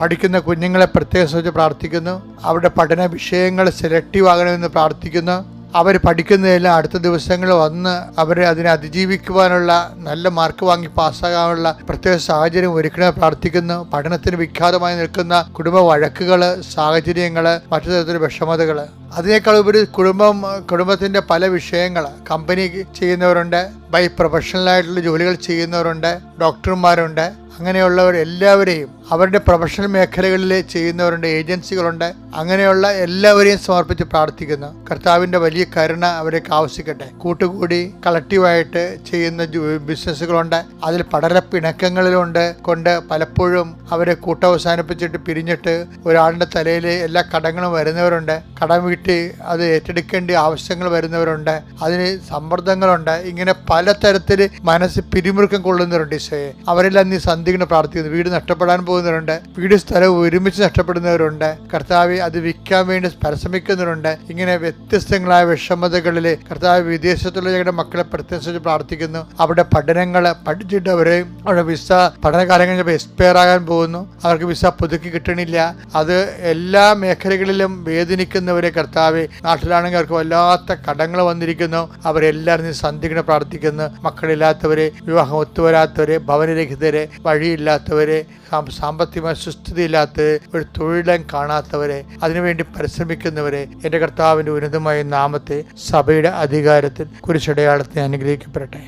പഠിക്കുന്ന കുഞ്ഞുങ്ങളെ പ്രത്യേകം ശ്രദ്ധിച്ച് പ്രാർത്ഥിക്കുന്നു. അവരുടെ പഠന വിഷയങ്ങൾ സെലക്റ്റീവ് ആകണമെന്ന് പ്രാർത്ഥിക്കുന്നു. അവർ പഠിക്കുന്നതെല്ലാം അടുത്ത ദിവസങ്ങൾ വന്ന് അവരെ അതിനെ അതിജീവിക്കുവാനുള്ള നല്ല മാർക്ക് വാങ്ങി പാസ്സാകാനുള്ള പ്രത്യേക സാഹചര്യം ഒരുക്കണമെന്ന് പ്രാർത്ഥിക്കുന്നു. പഠനത്തിന് വിഖ്യാതമായി നിൽക്കുന്ന കുടുംബ വഴക്കുകൾ, സാഹചര്യങ്ങൾ, മറ്റു തരത്തിലുള്ള വിഷമതകൾ, അതിനേക്കാൾ ഉപരി കുടുംബത്തിൻ്റെ പല വിഷയങ്ങൾ, കമ്പനി ചെയ്യുന്നവരുണ്ട്, ബൈ പ്രൊഫഷണലായിട്ടുള്ള ജോലികൾ ചെയ്യുന്നവരുണ്ട്, ഡോക്ടർമാരുണ്ട്, അങ്ങനെയുള്ളവർ എല്ലാവരെയും അവരുടെ പ്രൊഫഷണൽ മേഖലകളിൽ ചെയ്യുന്നവരുണ്ട്, ഏജൻസികളുണ്ട്, അങ്ങനെയുള്ള എല്ലാവരെയും സമർപ്പിച്ച് പ്രാർത്ഥിക്കുന്നു. കർത്താവിൻ്റെ വലിയ കരുണ അവരേക്ക് ആവശ്യിക്കട്ടെ. കൂട്ടുകൂടി കളക്റ്റീവായിട്ട് ചെയ്യുന്ന ബിസിനസ്സുകളുണ്ട്, അതിൽ പടലപ്പിണക്കങ്ങളിലുണ്ട് കൊണ്ട് പലപ്പോഴും അവരെ കൂട്ടവസാനിപ്പിച്ചിട്ട് പിരിഞ്ഞിട്ട് ഒരാളുടെ തലയിൽ എല്ലാ കടങ്ങളും വരുന്നവരുണ്ട്. കടം വീട്ടി അത് ഏറ്റെടുക്കേണ്ട ആവശ്യങ്ങൾ വരുന്നവരുണ്ട്, അതിന് സമ്മർദ്ദങ്ങളുണ്ട്. ഇങ്ങനെ പലതരത്തിൽ മനസ്സ് പിരിമുറുക്കം കൊള്ളുന്നവരുണ്ട്. ഈശോയെ, അവരെല്ലാം നീ സന്ധിക്കണം പ്രാർത്ഥിക്കുന്നു. വീട് നഷ്ടപ്പെടാൻ പോകുന്നവരുണ്ട്, വീട് സ്ഥലം ഒരുമിച്ച് നഷ്ടപ്പെടുന്നവരുണ്ട്. കർത്താവ് അത് വിൽക്കാൻ വേണ്ടി പരിശ്രമിക്കുന്നവരുണ്ട്. ഇങ്ങനെ വ്യത്യസ്തങ്ങളായ വിഷമതകളിൽ കർത്താവ് വിദേശത്തുള്ള ഞങ്ങളുടെ മക്കളെ പ്രത്യേകിച്ച് പ്രാർത്ഥിക്കുന്നു. അവരുടെ പഠനങ്ങൾ പഠിച്ചിട്ട് അവരുടെ വിസ പഠനകാലം കഴിഞ്ഞപ്പോൾ എക്സ്പയർ ആകാൻ പോകുന്നു. അവർക്ക് വിസ പുതുക്കി കിട്ടണില്ല. അത് എല്ലാ മേഖലകളിലും വേദനിക്കുന്നവരെ കർത്താവ്, നാട്ടിലാണെങ്കിൽ അവർക്ക് വല്ലാത്ത കടങ്ങൾ വന്നിരിക്കുന്നു. അവരെല്ലാവരും സന്ധിക്കണം പ്രാർത്ഥിക്കുന്നു. മക്കളില്ലാത്തവരെ, വിവാഹം ഒത്തുവരാത്തവരെ, ഭവനരഹിതരെ, വഴിയില്ലാത്തവരെ, സാമ്പത്തികമായ സുസ്ഥിതിയില്ലാത്തവരെ, ഒരു തൊഴിലും കാണാത്തവരെ, അതിനുവേണ്ടി പരിശ്രമിക്കുന്നവരെ എൻ്റെ കർത്താവിൻ്റെ ഉന്നതമായ നാമത്തെ സഭയുടെ അധികാരത്തിൽ കുരിശടയാളത്തെ അനുഗ്രഹിക്കപ്പെടട്ടെ.